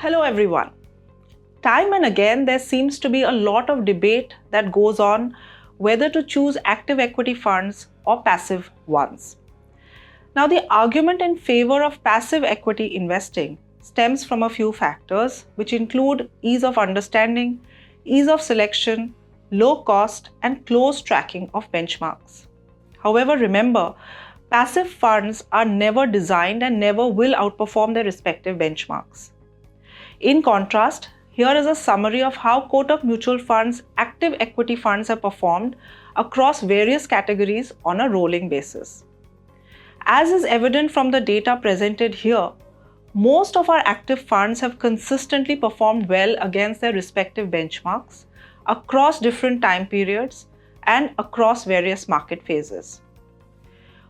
Hello everyone. Time and again there seems to be a lot of debate that goes on whether to choose active equity funds or passive ones. Now the argument in favor of passive equity investing stems from a few factors which include ease of understanding, ease of selection, low cost and close tracking of benchmarks. However, remember, passive funds are never designed and never will outperform their respective benchmarks. In contrast, here is a summary of how Kotak Mutual Fund's active equity funds have performed across various categories on a rolling basis. As is evident from the data presented here, most of our active funds have consistently performed well against their respective benchmarks across different time periods and across various market phases.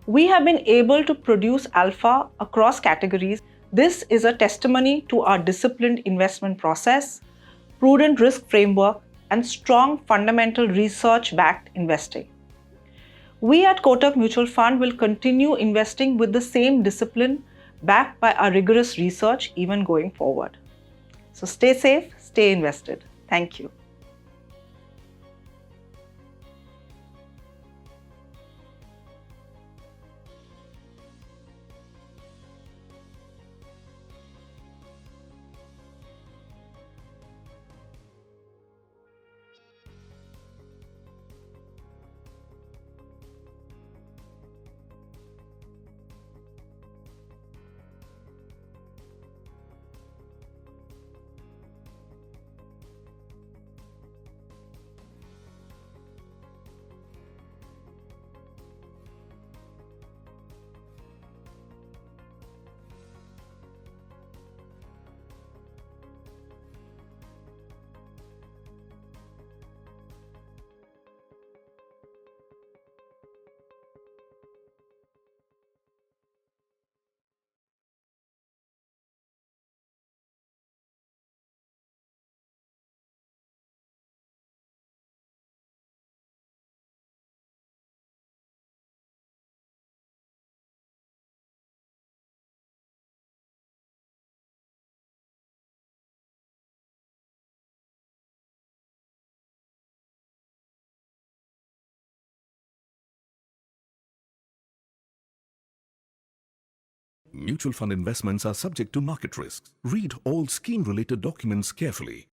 We have been able to produce alpha across categories. This is a testimony to our disciplined investment process, prudent risk framework, and strong fundamental research-backed investing. We at Kotak Mutual Fund will continue investing with the same discipline backed by our rigorous research even going forward. So stay safe, stay invested. Thank you. Mutual fund investments are subject to market risks. Read all scheme-related documents carefully.